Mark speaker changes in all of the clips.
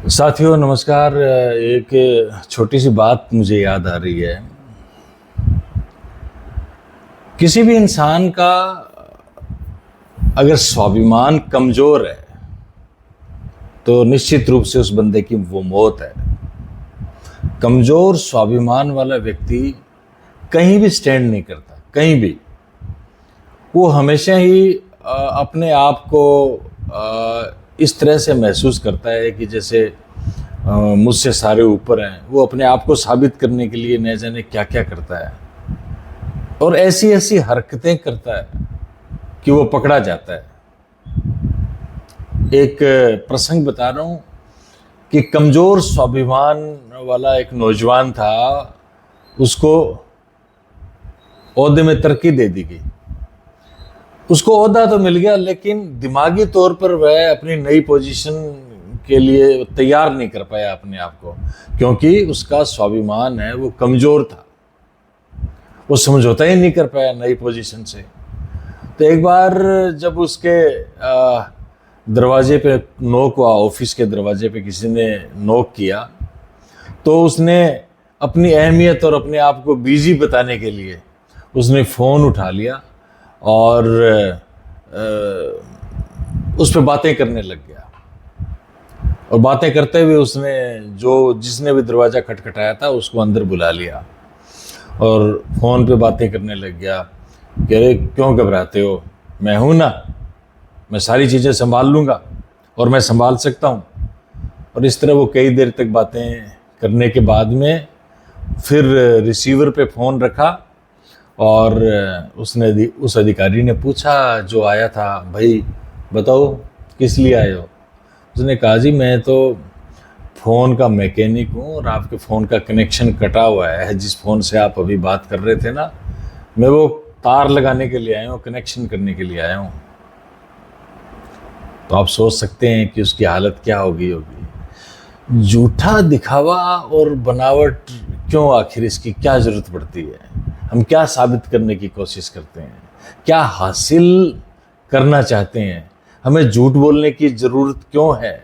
Speaker 1: साथियों नमस्कार। एक छोटी सी बात मुझे याद आ रही है। किसी भी इंसान का अगर स्वाभिमान कमजोर है तो निश्चित रूप से उस बंदे की वो मौत है। कमजोर स्वाभिमान वाला व्यक्ति कहीं भी स्टैंड नहीं करता, कहीं भी। वो हमेशा ही अपने आप को इस तरह से महसूस करता है कि जैसे मुझसे सारे ऊपर हैं। वो अपने आप को साबित करने के लिए न जाने क्या क्या करता है और ऐसी ऐसी हरकतें करता है कि वो पकड़ा जाता है। एक प्रसंग बता रहा हूँ कि कमज़ोर स्वाभिमान वाला एक नौजवान था, उसको ओहदे में तरक्की दे दी गई। उसको ओहदा तो मिल गया, लेकिन दिमागी तौर पर वह अपनी नई पोजीशन के लिए तैयार नहीं कर पाया अपने आप को, क्योंकि उसका स्वाभिमान है वो कमज़ोर था। वो समझौता ही नहीं कर पाया नई पोजीशन से। तो एक बार जब उसके दरवाजे पे नॉक हुआ, ऑफिस के दरवाजे पे किसी ने नॉक किया, तो उसने अपनी अहमियत और अपने आप को बिजी बताने के लिए उसने फ़ोन उठा लिया और उस पर बातें करने लग गया। और बातें करते हुए उसने जिसने भी दरवाज़ा खटखटाया था उसको अंदर बुला लिया और फ़ोन पे बातें करने लग गया कि अरे क्यों घबराते हो, मैं हूँ ना, मैं सारी चीज़ें संभाल लूँगा और मैं संभाल सकता हूँ। और इस तरह वो कई देर तक बातें करने के बाद में फिर रिसीवर पे फ़ोन रखा और उसने उस अधिकारी ने पूछा जो आया था, भाई बताओ किस लिए आए हो। उसने कहा जी मैं तो फ़ोन का मैकेनिक हूँ और आपके फ़ोन का कनेक्शन कटा हुआ है, जिस फ़ोन से आप अभी बात कर रहे थे ना, मैं वो तार लगाने के लिए आया हूँ, कनेक्शन करने के लिए आया हूँ। तो आप सोच सकते हैं कि उसकी हालत क्या होगी। झूठा दिखावा और बनावट क्यों, आखिर इसकी क्या ज़रूरत पड़ती है? हम क्या साबित करने की कोशिश करते हैं, क्या हासिल करना चाहते हैं? हमें झूठ बोलने की ज़रूरत क्यों है?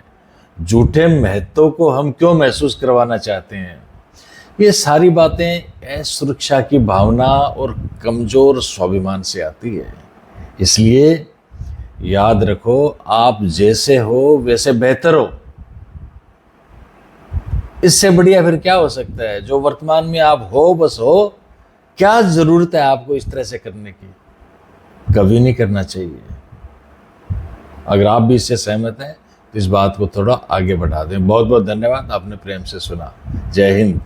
Speaker 1: झूठे महत्व को हम क्यों महसूस करवाना चाहते हैं? ये सारी बातें असुरक्षा की भावना और कमज़ोर स्वाभिमान से आती है। इसलिए याद रखो, आप जैसे हो वैसे बेहतर हो। इससे बढ़िया फिर क्या हो सकता है? जो वर्तमान में आप हो बस हो। क्या ज़रूरत है आपको इस तरह से करने की? कभी नहीं करना चाहिए। अगर आप भी इससे सहमत हैं तो इस बात को थोड़ा आगे बढ़ा दें। बहुत बहुत धन्यवाद, आपने प्रेम से सुना। जय हिंद।